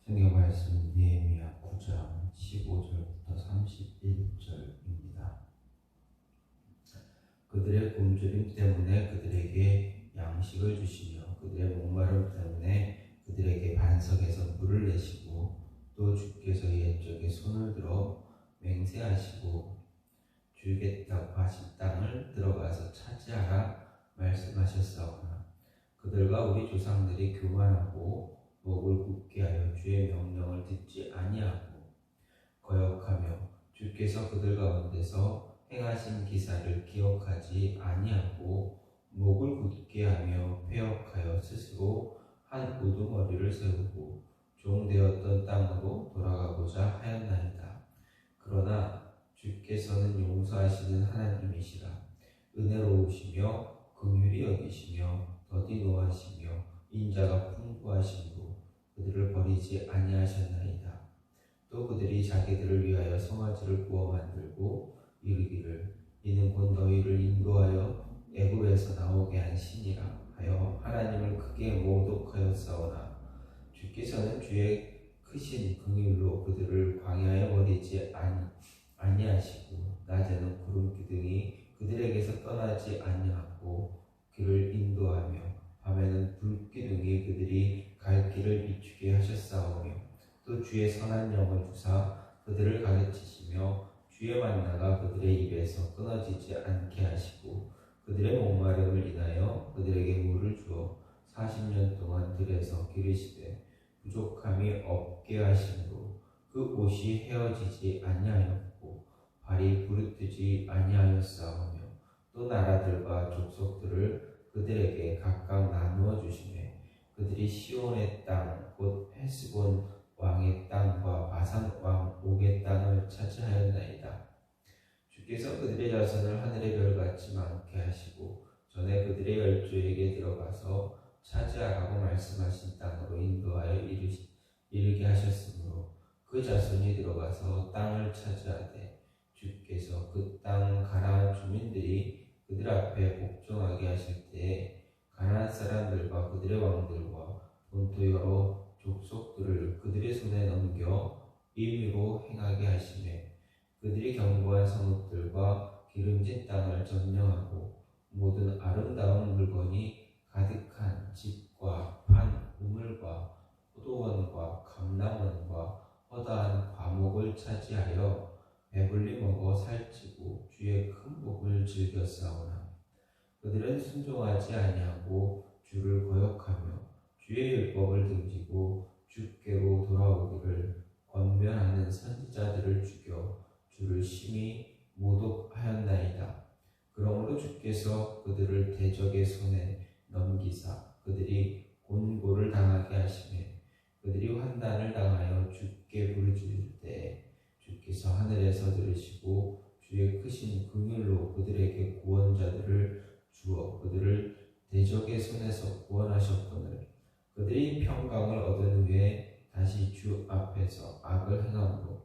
성경 말씀 느헤미야 9장 15절부터 31절입니다. 그들의 굶주림 때문에 그들에게 양식을 주시며 그들의 목마름 때문에 그들에게 반석에서 물을 내시고 또 주께서 옛적에 손을 들어 맹세하시고 주겠다고 하신 땅을 들어가서 차지하라 말씀하셨사오나 그들과 우리 조상들이 교만하고 목을 굳게 하여 주의 명령을 듣지 아니하고 거역하며 주께서 그들 가운데서 행하신 기사를 기억하지 아니하고 목을 굳게 하며 패역하여 스스로 한 우두머리를 세우고 종되었던 땅으로 돌아가고자 하였나이다. 그러나 주께서는 용서하시는 하나님이시라. 은혜로우시며 긍휼히 여기시며 더디 노하시며 인자가 풍부하심으로 그들을 버리지 아니하셨나이다. 또 그들이 자기들을 위하여 송아지를 구워 만들고 이르기를 이는 곧 너희를 인도하여 애굽에서 나오게 한 신이라 하여 하나님을 크게 모독하였사오나 주께서는 주의 크신 긍휼로 그들을 광야에 버리지 아니하시고 낮에는 구름 기둥이 그들에게서 떠나지 아니하고 그를 인도하며 밤에는 불 기둥이 그들이 갈 길을 비추게 하셨사오며 또 주의 선한 영을 주사 그들을 가르치시며 주의 만나가 그들의 입에서 끊어지지 않게 하시고 그들의 목마름을 인하여 그들에게 물을 주어 40년 동안 들에서 기르시되 부족함이 없게 하심으로 그 옷이 헤어지지 아니하였고 발이 부르트지 아니하였사오며 또 나라들과 족속들을 그들에게 각각 나누어 주시매 그들이 시온의 땅 곧 헤스본 왕의 땅과 바산 왕 옥의 땅을 차지하였나이다. 주께서 그들의 자손을 하늘의 별같이 많게 하시고 전에 그들의 열조에게 들어가서 차지하라고 말씀하신 땅으로 인도하여 이르게 하셨으므로 그 자손이 들어가서 땅을 차지하되 주께서 그 땅 가나안 주민들이 그들 앞에 복종하게 하실 때에 가나안 사람들과 그들의 왕들과 본토 여러 족속들을 그들의 손에 넘겨 임의로 행하게 하시매 그들이 견고한 성읍들과 기름진 땅을 점령하고 모든 아름다운 물건이 가득한 집과 판 우물과 포도원과 감람원과 허다한 과목을 차지하여 배불리 먹어 살찌고 주의 큰 복을 즐겼사오나 그들은 순종하지 아니하고 주를 거역하며 주의 율법을 등지고 주께로 돌아오기를 권면하는 선지자들을 죽여 주를 심히 모독하였나이다. 그러므로 주께서 그들을 대적의 손에 넘기사 그들이 곤고를 당하게 하시매 그들이 환난을 당하여 주께 부르짖을 때 주께서 하늘에서 들으시고 주의 크신 긍휼로 그들에게 구원자들을 주어 그들을 대적의 손에서 구원하셨거늘 그들이 평강을 얻은 후에 다시 주 앞에서 악을 행함으로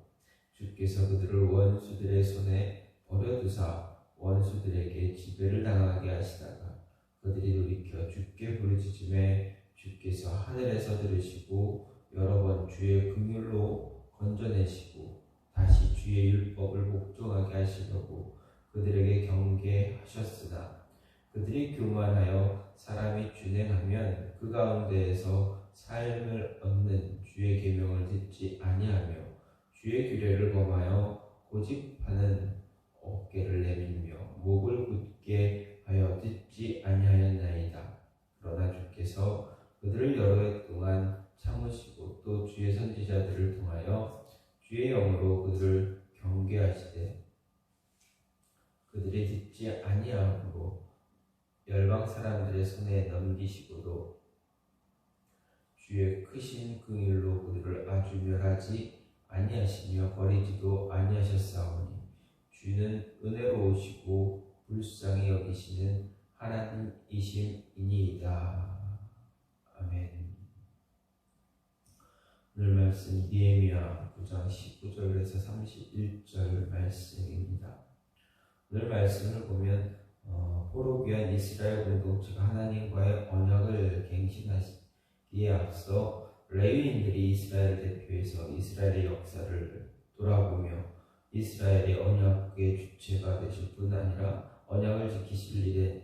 주께서 그들을 원수들의 손에 버려두사 원수들에게 지배를 당하게 하시다가 그들이 돌이켜 주께 부르짖음에 주께서 하늘에서 들으시고 여러 번 주의 긍휼로 건져내시고 다시 주의 율법을 복종하게 하시려고 그들에게 경계하셨으나 그들이 교만하여 사람이 준행하면 그 가운데에서 삶을 얻는 주의 계명을 듣지 아니하며 주의 규례를 범하여 고집하는 어깨를 내밀며 목을 굳게 하여 듣지 아니하였나이다. 그러나 주께서 그들을 여러 해 동안 참으시고 또 주의 선지자들을 통하여 주의 영으로 그들을 경계하시되 그들이 듣지 아니하므로 열방 사람들의 손에 넘기시고도 주의 크신 긍휼로 그들을 아주 멸하지 아니하시며 버리지도 아니하셨사오니 주는 은혜로우시고 불쌍히 여기시는 하나님이심이니이다. 아멘. 오늘 말씀 느헤미야 9장 19절에서 31절 말씀입니다. 오늘 말씀을 보면 포로귀한 이스라엘 공동체가 하나님과의 언약을 갱신하기에 앞서 레위인들이 이스라엘을 대표해서 이스라엘의 역사를 돌아보며 이스라엘의 언약의 주체가 되실 뿐 아니라 언약을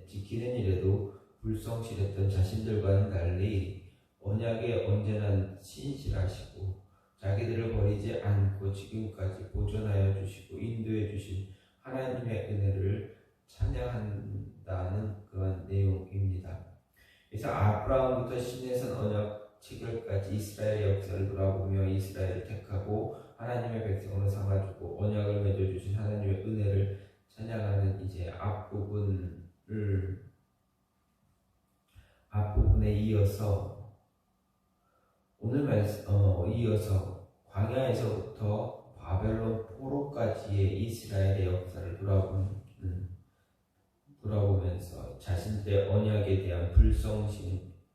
지키는 일에도 불성실했던 자신들과는 달리 언약에 언제나 신실하시고 자기들을 버리지 않고 지금까지 보존하여 주시고 인도해 주신 하나님의 은혜를 찬양한다는 그런 내용입니다. 그래서 아브라함부터 신해선 언약 체결까지 이스라엘의 역사를 돌아보며 이스라엘을 택하고 하나님의 백성으로 삼아주고 언약을 맺어주신 하나님의 은혜를 찬양하는 이제 앞부분에 이어서 오늘 이어서 광야에서부터 바벨론 포로까지의 이스라엘의 역사를 돌아보면서 자신들의 언약에 대한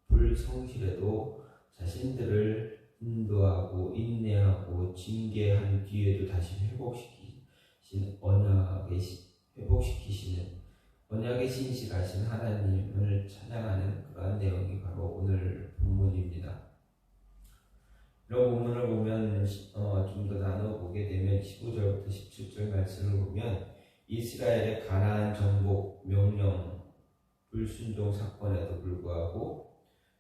불성실에도 자신들을 인도하고 인내하고 징계한 뒤에도 다시 회복시키시는 언약에 신실하신 하나님을 찬양하는 그러한 내용이 바로 오늘 본문입니다. 이런 본문을 보면 좀 더 나눠보게 되면 15절부터 17절 말씀을 보면 이스라엘의 가나안 정복 명령 불순종 사건에도 불구하고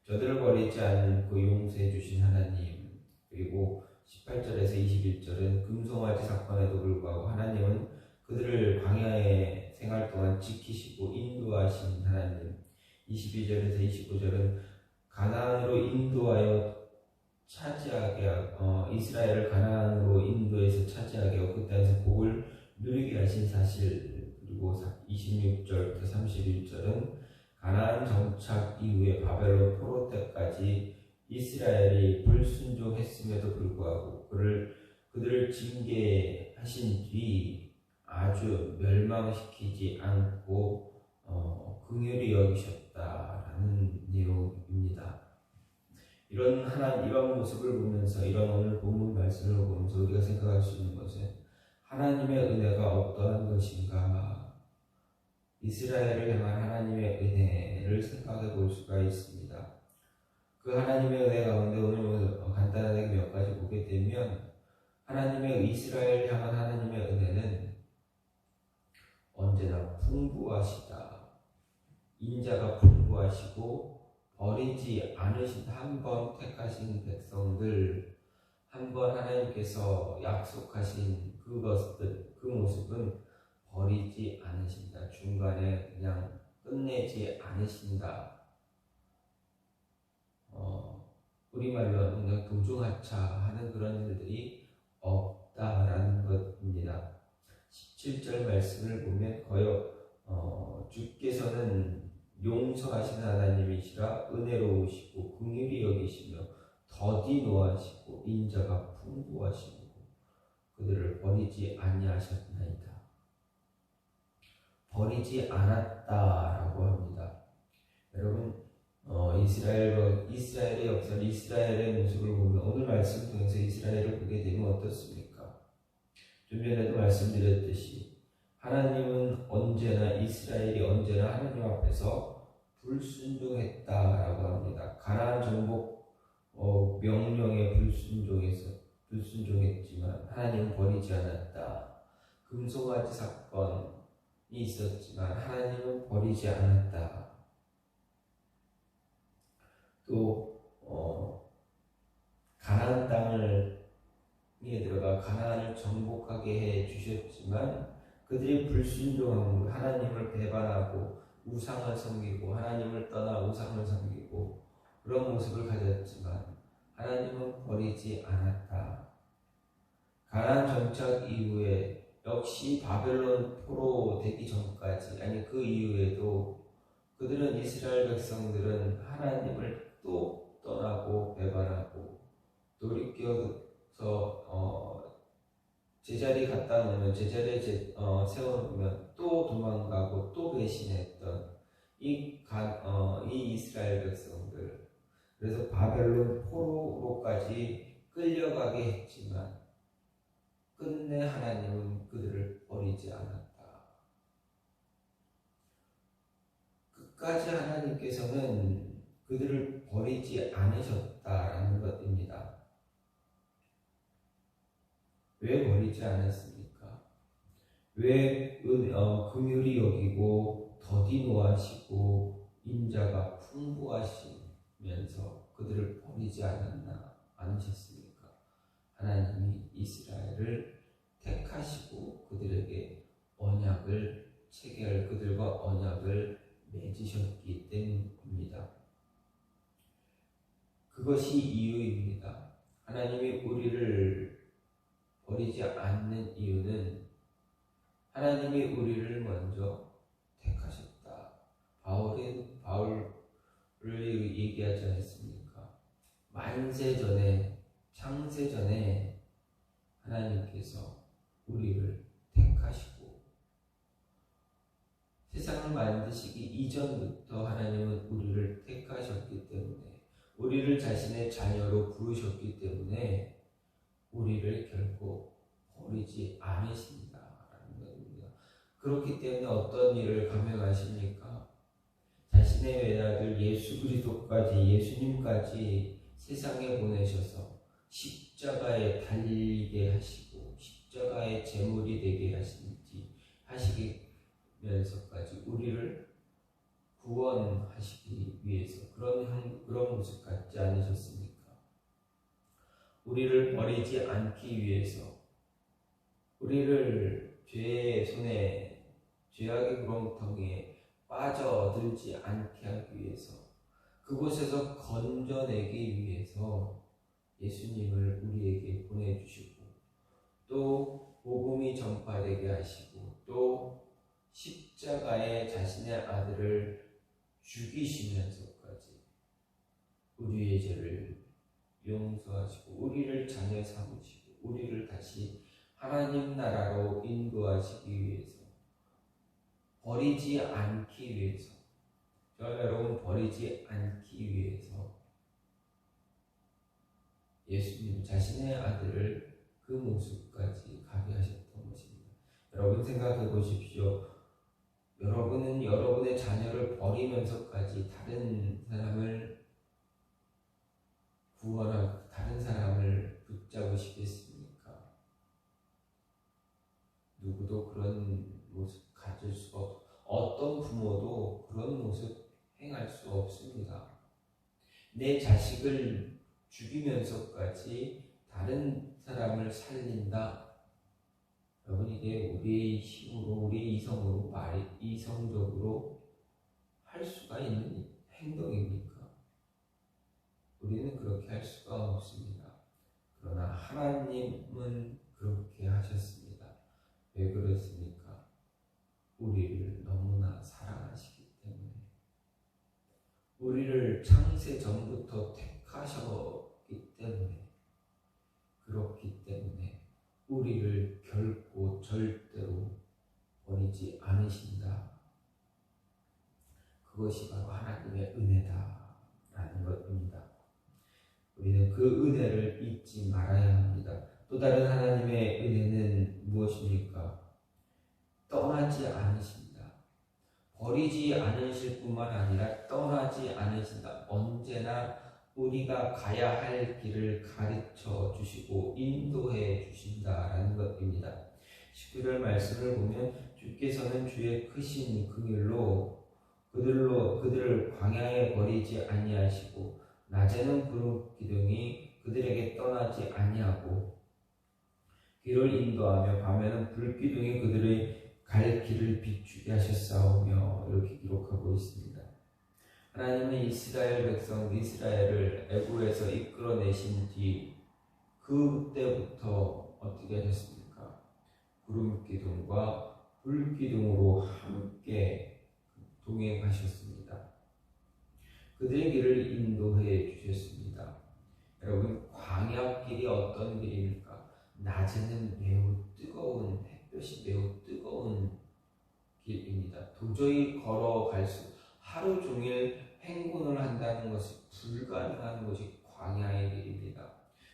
저들을 버리지 않고 용서해 주신 하나님, 그리고 18절에서 21절은 금송아지 사건에도 불구하고 하나님은 그들을 광야의 생활 동안 지키시고 인도하신 하나님, 22절에서 25절은 가나안으로 인도하여 이스라엘을 가나안으로 인도해서 차지하게 하고 그 땅에서 복을 누리게 하신 사실, 그리고 26절부터 31절은 가나안 정착 이후에 바벨론 포로 때까지 이스라엘이 불순종했음에도 불구하고 그들을 징계하신 뒤 아주 멸망시키지 않고 긍휼히 여기셨다라는 내용입니다. 이런 모습을 보면서 이런 오늘 본문 말씀을 보면서 우리가 생각할 수 있는 것은 하나님의 은혜가 어떠한 것인가, 이스라엘을 향한 하나님의 은혜를 생각해 볼 수가 있습니다. 그 하나님의 은혜 가운데 오늘 간단하게 몇 가지 보게 되면 이스라엘 향한 하나님의 은혜는 언제나 풍부하시다. 인자가 풍부하시고 버리지 않으신 한 번 택하신 백성들, 한 번 하나님께서 약속하신 그 모습은 버리지 않으신다. 중간에 그냥 끝내지 않으신다. 우리말로 그냥 동중하차하는 그런 일들이 없다라는 것입니다. 17절 말씀을 보면 주께서는 용서하시는 하나님이시라 은혜로우시고 긍휼히 여기시며 더디 노하시고 인자가 풍부하시고 그들을 버리지 아니하셨나이다. 버리지 않았다라고 합니다. 여러분, 이스라엘의 역사를, 이스라엘의 모습을 보면 오늘 말씀 통해서 이스라엘을 보게 되면 어떻습니까? 좀 전에도 말씀드렸듯이 이스라엘이 언제나 하나님 앞에서 불순종했다라고 합니다. 가나안 정복 명령에 불순종했지만 하나님은 버리지 않았다. 금송아지 사건이 있었지만 하나님은 버리지 않았다. 또 가나안 땅에 들어가 가나안을 정복하게 해 주셨지만 그들이 불순종함으로 하나님을 배반하고 우상을 섬기고 하나님을 떠나 우상을 섬기고 그런 모습을 가졌지만 하나님은 버리지 않았다. 가나안 정착 이후에 역시 바벨론 포로 되기 전까지, 아니 그 이후에도 그들은 이스라엘 백성들은 하나님을 또 떠나고 배반하고 돌이켜서 제자리 갖다 놓으면 제자리에 세워놓으면 또 도망가고 또 배신했던 이 이스라엘 백성들, 그래서 바벨론 포로로까지 끌려가게 했지만 끝내 하나님은 그들을 버리지 않았다. 끝까지 하나님께서는 그들을 버리지 않으셨다라는 것입니다. 왜 버리지 않았습니까? 왜 긍휼히 여기고 더디 노하시고 인자가 풍부하시면서 그들을 버리지 않으셨습니까? 하나님이 이스라엘을 택하시고 그들에게 언약을 그들과 언약을 맺으셨기 때문입니다. 그것이 이유입니다. 하나님이 우리를 버리지 않는 이유는 하나님이 우리를 먼저 택하셨다. 바울을 얘기하지 않았습니까? 만세전에, 창세전에 하나님께서 우리를 택하시고 세상을 만드시기 이전부터 하나님은 우리를 택하셨기 때문에 우리를 자신의 자녀로 부르셨기 때문에 우리를 결코 버리지 않으신다라는 것입니다. 그렇기 때문에 어떤 일을 감행하십니까? 자신의 외아들 예수님까지 세상에 보내셔서 십자가에 달리게 하시고 십자가의 제물이 되게 하시면서까지 우리를 구원하시기 위해서 그런 모습 갖지 않으셨습니까? 우리를 버리지 않기 위해서 우리를 죄의 손에 죄악의 구렁텅이에 빠져들지 않게 하기 위해서 그곳에서 건져내기 위해서 예수님을 우리에게 보내주시고 또 복음이 전파되게 하시고 또 십자가에 자신의 아들을 죽이시면서까지 우리의 죄를 용서하시고 우리를 자녀 삼으시고 우리를 다시 하나님 나라로 인도하시기 위해서 버리지 않기 위해서 저와 여러분 버리지 않기 위해서 예수님 자신의 아들을 그 모습까지 가게 하셨던 것입니다. 여러분 생각해 보십시오. 여러분은 여러분의 자녀를 버리면서까지 다른 사람을 구원하고 다른 사람을 붙잡으시겠습니까? 누구도 그런 모습 가질 수가 없고 어떤 부모도 그런 모습 행할 수 없습니다. 내 자식을 죽이면서까지 다른 사람을 살린다. 여러분 이게 우리의 힘으로 우리의 이성적으로 할 수가 있는 행동입니까? 우리는 그렇게 할 수가 없습니다. 그러나 하나님은 그렇게 하셨습니다. 왜 그렇습니까? 우리를 너무나 사랑하시기 때문에 우리를 창세 전부터 택하셨기 때문에 그렇기 때문에 우리를 결코 절대로 버리지 않으신다. 그것이 바로 하나님의 은혜다라는 것입니다. 우리는 그 은혜를 잊지 말아야 합니다. 또 다른 하나님의 은혜는 무엇입니까? 떠나지 않으신다. 버리지 않으실 뿐만 아니라 떠나지 않으신다. 언제나 우리가 가야 할 길을 가르쳐 주시고 인도해 주신다라는 것입니다. 19절 말씀을 보면 주께서는 주의 크신 긍휼로 그들을 광야에 버리지 아니하시고 낮에는 구름 기둥이 그들에게 떠나지 아니하고 길을 인도하며 밤에는 불 기둥이 그들의 갈 길을 비추게 하셨사오며 이렇게 기록하고 있습니다. 하나님은 이스라엘 백성 이스라엘을 애굽에서 이끌어내신 뒤 그때부터 어떻게 하셨습니까? 구름 기둥과 불 기둥으로 함께 동행하셨습니다. 그들의 길을 인도해 주셨습니다. 여러분 광야길이 어떤 길입니까? 낮에는 매우 뜨거운 햇볕이 매우 뜨거운 길입니다. 도저히 걸어갈 수 하루 종일 행군을 한다는 것이 불가능한 것이 광야의 길입니다.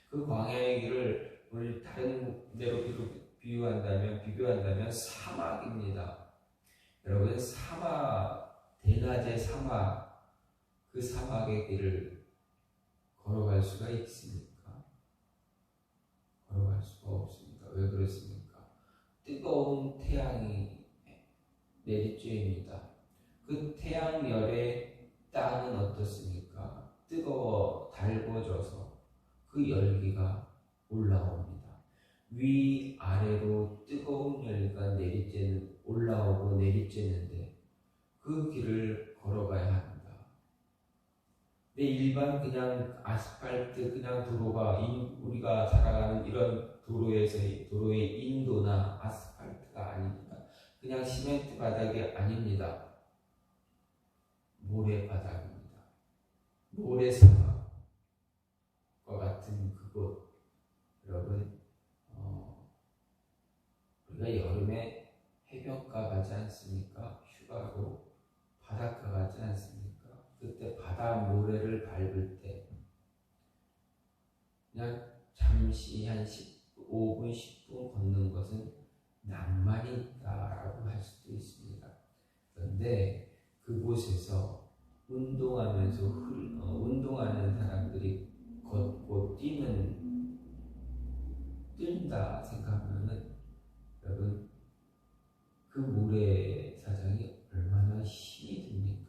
그 광야의 길을 우리 다른 데로 비교한다면 사막입니다. 여러분 대낮의 사막 그 사막의 길을 걸어갈 수가 있습니까? 걸어갈 수가 없습니다. 왜 그렇습니까? 뜨거운 태양이 내리쬐입니다. 그 태양열에 땅은 어떻습니까? 뜨거워 달궈져서 그 열기가 올라옵니다. 위아래로 뜨거운 열기가 올라오고 내리쬐는데 그 길을 걸어가야 합니다. 근데 일반 그냥 아스팔트 그냥 도로가 우리가 살아가는 이런 도로의 인도나 아스팔트가 아닙니다. 그냥 시멘트 바닥이 아닙니다. 모래바닥입니다. 모래사막과 같은 그곳. 여러분, 우리가 여름에 해변가 가지 않습니까? 휴가로 바닷가 가지 않습니까? 그때 바다 모래를 밟을 때 그냥 잠시 한 5분, 10분 걷는 것은 낭만이 있다라고 할 수도 있습니다. 그런데 그곳에서 운동하는 사람들이 걷고 뛴다 생각하면은 여러분 그 모래사장이 얼마나 힘이 듭니까?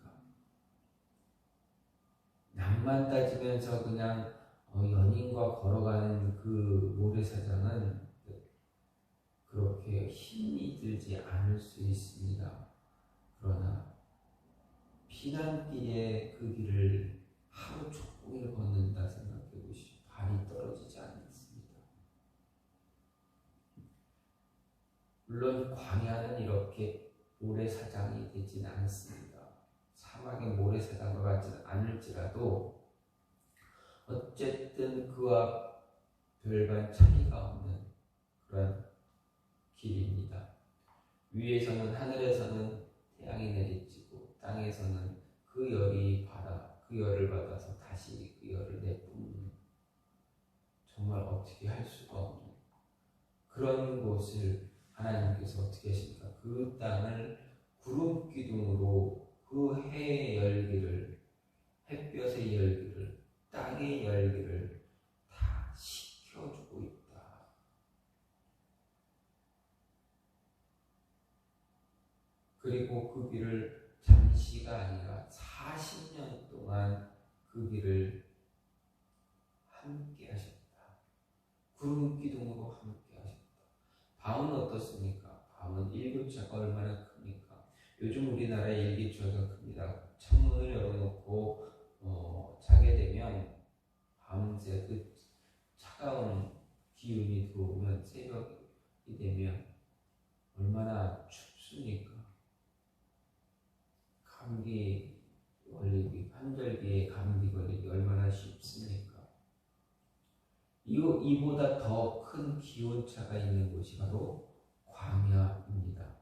낭만 따지면서 그냥 연인과 걸어가는 그 모래사장은 그렇게 힘이 들지 않을 수 있습니다. 그러나 피난길에 그 길을 하루 종일 걷는다 생각해 보시오. 발이 떨어지지 않습니다. 물론 광야는 이렇게 모래사장이 되지는 않습니다. 사막의 모래사장과 같지는 않을지라도 어쨌든 그와 별반 차이가 없는 그런 길입니다. 위에서는 하늘에서는 태양이 내리쬐고 땅에서는 그 열을 받아서 다시 그 열을 내뿜는 정말 어떻게 할 수가 없는 그런 곳을 하나님께서 어떻게 하십니까? 그 땅을 구름 기둥으로 그 해의 열기를, 햇볕의 열기를, 땅의 열기를 다 식혀주고 있다. 그리고 그 길을 잠시가 아니라 40년 동안 그 길을 함께 하셨다. 구름 기둥으로 함께 하셨다. 밤은 어떻습니까? 밤은 일교차가 얼마나 큽니까? 요즘 우리나라의 일교차가 큽니다. 창문을 열어놓고 자게 되면 밤새 그 차가운 기운이 들어오면 새벽이 되면 얼마나 춥습니까? 감기 걸리기, 환절기에 감기 걸리기 얼마나 쉽습니까? 이보다 더 큰 기온차가 있는 곳이 바로 광야입니다.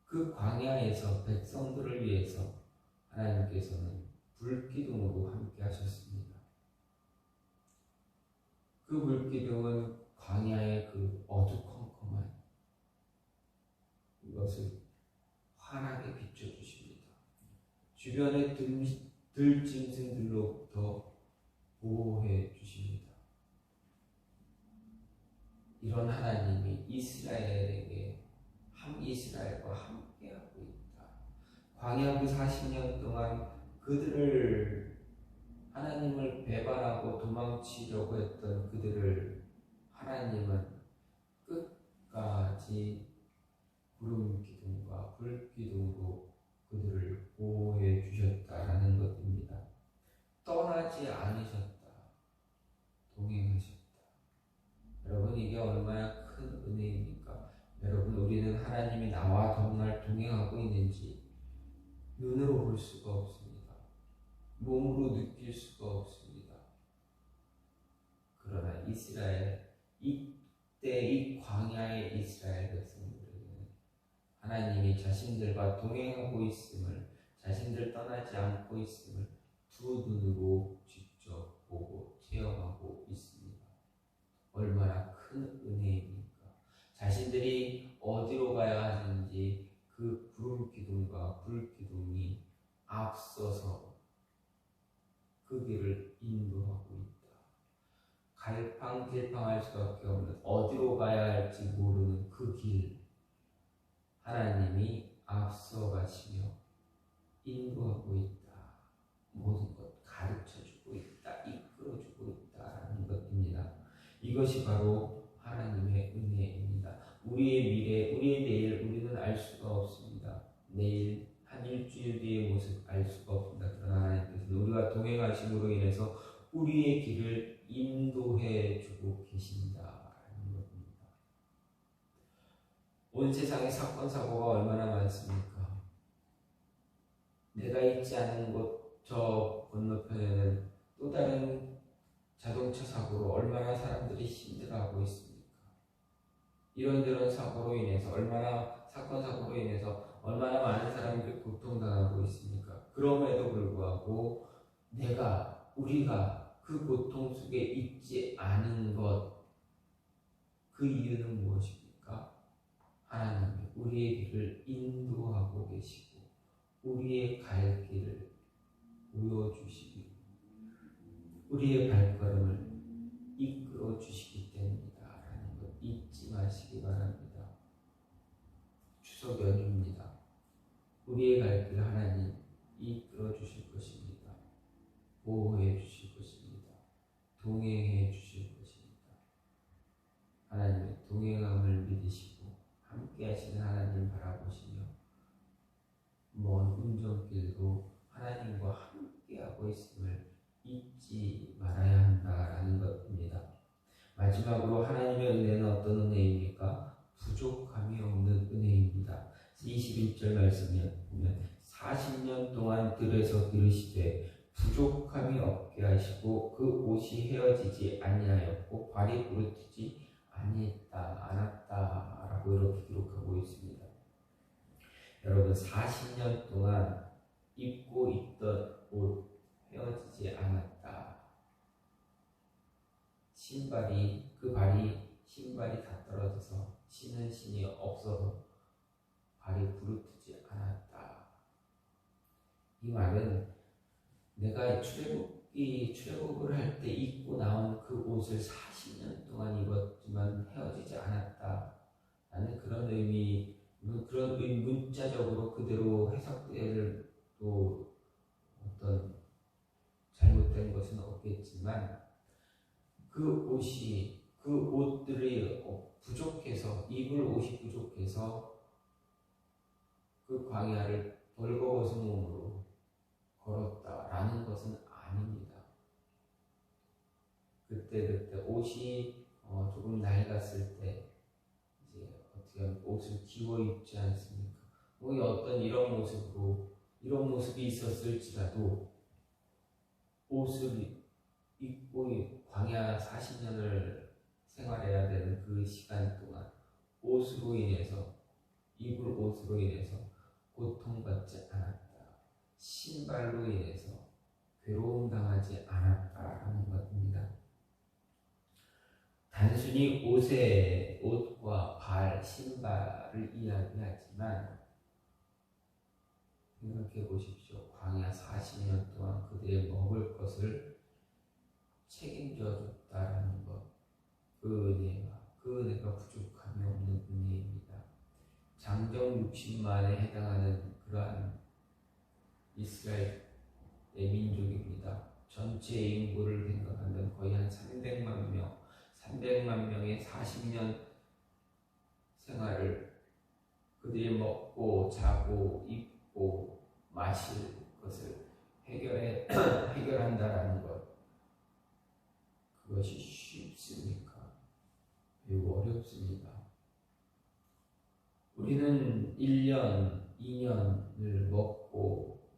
그 광야에서 백성들을 위해서 하나님께서는 불기둥으로 함께 하셨습니다. 그 불기둥은 광야의 그 어두컴컴한 이것을 환하게 비춰주십니다. 주변의 들짐승들로부터 보호해 주십니다. 이런 하나님이 이스라엘과 함께하고 있다. 광야 그 40년 동안 그들을 하나님을 배반하고 도망치려고 했던 그들을 하나님은 끝까지 구름 기둥과 불 기둥으로 그들을 보호해 주셨다라는 것입니다. 떠나지 않으셨다. 동행하셨다. 여러분 이게 얼마나 큰 은혜입니까? 여러분 우리는 하나님이 나와 정말 동행하고 있는지 눈으로 볼 수가 없습니다. 몸으로 느낄 수가 없습니다. 그러나 이때 이 광야의 이스라엘 백성들에게는 하나님이 자신들과 동행하고 있음을, 자신들 떠나지 않고 있음을 두 눈으로 직접 보고 체험하고 있습니다. 얼마나 큰 은혜입니까? 자신들이 어디로 가야 하는지 그 구름 기둥과 불 기둥이 앞서서 갈팡질팡할 수밖에 없는, 어디로 가야 할지 모르는 그 길, 하나님이 앞서 가시며 인도하고 있다. 모든 것 가르쳐주고 있다. 이끌어주고 있다라는 것입니다. 이것이 바로 하나님의 은혜입니다. 우리의 미래, 우리의 내일 우리는 알 수가 없습니다. 내일 한 일주일 뒤의 모습 알 수가 없습니다. 그러나 하나님께서는 우리가 동행하심으로 인해서 우리의 길을 인도해 주고 계신다라는 것입니다. 온 세상에 사건 사고가 얼마나 많습니까? 내가 있지 않은 곳 저 건너편에는 또 다른 자동차 사고로 얼마나 사람들이 힘들어하고 있습니까? 이런저런 사고로 인해서 사건 사고로 인해서 얼마나 많은 사람들이 고통당하고 있습니까? 그럼에도 불구하고 우리가 그 고통 속에 있지 않은 것, 그 이유는 무엇입니까? 하나님이 우리의 길을 인도하고 계시고 우리의 갈 길을 보여주시기, 우리의 발걸음을 이끌어 주시기 때문이다 라는 것 잊지 마시기 바랍니다. 추석 연휴입니다. 우리의 갈 길을 하나님 이끌어 주실 것입니다. 보호해 주실 것입니다. 동행해 주실 것입니다. 하나님의 동행함을 믿으시고 함께 하시는 하나님 바라보시며 먼 운전길도 하나님과 함께하고 있음을 잊지 말아야 한다라는 것입니다. 마지막으로 하나님의 은혜는 어떤 은혜입니까? 부족함이 없는 은혜입니다. 21절 말씀에 보면 40년 동안 들에서 기르시되 부족함이 없게 하시고 그 옷이 헤어지지 아니하였고 발이 부르트지 않았다라고 이렇게 기록하고 있습니다. 여러분 40년 동안 입고 있던 옷 헤어지지 않았다. 신발이 다 떨어져서 신은 신이 없어서 발이 부르트지 않았다. 이 말은 내가 출애굽을 할 때 입고 나온 그 옷을 40년 동안 입었지만 헤어지지 않았다. 라는 그런 의미, 그런 문자적으로 그대로 해석될 또 어떤 잘못된 것은 없겠지만 그 옷들이 부족해서, 입을 옷이 부족해서 그 광야를 벌거벗은 몸으로 걸었다라는 것은 아닙니다. 그때 옷이 조금 낡았을 때 이제 어떻게 하면 옷을 기워 입지 않습니까? 어떤 이런 모습이 있었을지라도 옷을 입고 광야 40년을 생활해야 되는 그 시간 동안 입을 옷으로 인해서 고통받지 않았다. 신발로 인해서 괴로움 당하지 않았다라는 것입니다. 단순히 옷과 발, 신발을 이야기하지만 생각해 보십시오. 광야 40년 동안 그들의 먹을 것을 책임져 줬다라는 것, 그 은혜가 부족함이 없는 은혜입니다. 장정 60만에 해당하는 그러한 이스라엘의 민족입니다. 전체 인구를 생각하면 거의 한 300만 명의 40년 생활을 그들이 먹고 자고 입고 마실 것을 해결한다라는 것, 그것이 쉽습니까? 매우 어렵습니다. 우리는 1년, 2년을 먹고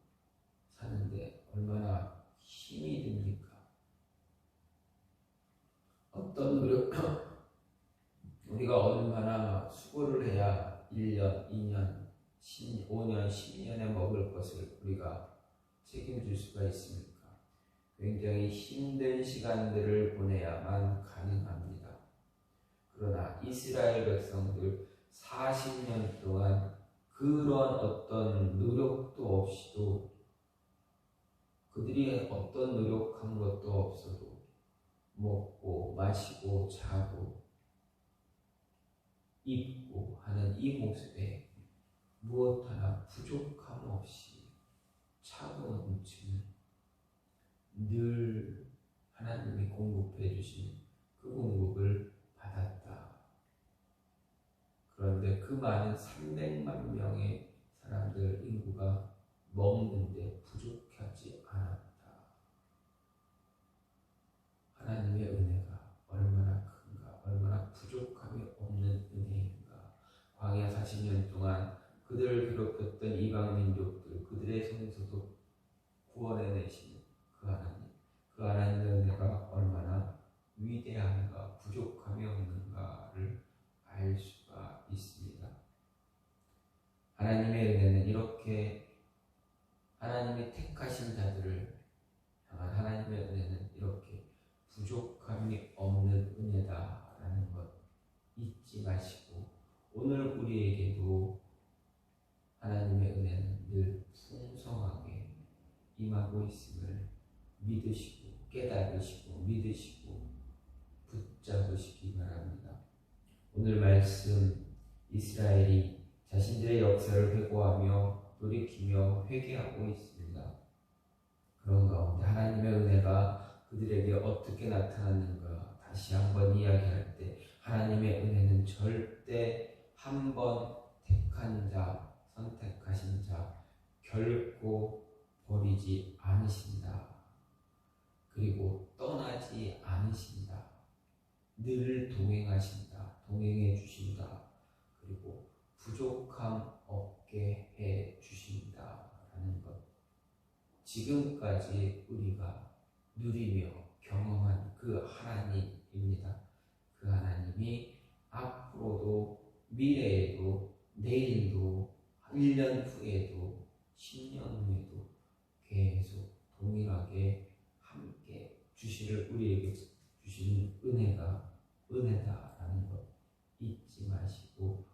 사는데 얼마나 힘이 듭니까? 우리가 얼마나 수고를 해야 1년, 2년, 5년, 12년에 먹을 것을 우리가 책임질 수가 있습니까? 굉장히 힘든 시간들을 보내야만 가능합니다. 그러나 이스라엘 백성들 40년 동안 그런 어떤 노력도 없이도, 그들이 어떤 노력한 것도 없어도 먹고 마시고 자고 입고 하는 이 모습에 무엇 하나 부족함 없이 차고 넘치는 늘 하나님이 공급해 주신 그 공급을 받았다. 그런데 그 많은 300만 명의 사람들 인구가 먹는데 부족하지 않았다. 하나님의 은혜가 얼마나 큰가, 얼마나 부족함이 없는 은혜인가. 광야 40년 동안 그들을 괴롭혔던 이방 민족들, 그들의 손에서도 구원해내시는 그 하나님의 은혜가 얼마나 위대한가, 부족함이 없는가를 알 수가 있습니다. 하나님의 은혜는 이렇게 하나님이 택하신 자들을 향한 하나님의 은혜는 이렇게 부족함이 없는 은혜다라는 것 잊지 마시고, 오늘 우리에게도 하나님의 은혜는 늘 풍성하게 임하고 있음을 믿으시고 깨달으시고 믿으시고 붙잡으시기 바랍니다. 오늘 말씀, 이스라엘이 자신들의 역사를 회고하며 돌이키며 회개하고 있습니다. 그런 가운데 하나님의 은혜가 그들에게 어떻게 나타났는가 다시 한번 이야기할 때, 하나님의 은혜는 절대 한 번 택한 자, 선택하신 자 결코 버리지 않으신다. 그리고 떠나지 않으신다. 늘 동행하신다. 동행해 주신다. 그리고 부족함 없게 해 주신다라는 것. 지금까지 우리가 누리며 경험한 그 하나님입니다. 그 하나님이 앞으로도, 미래에도, 내일도, 1년 후에도, 10년 후에도 계속 동일하게 함께 주시를 우리에게 주시는 은혜가 은혜다라는 것 잊지 마시고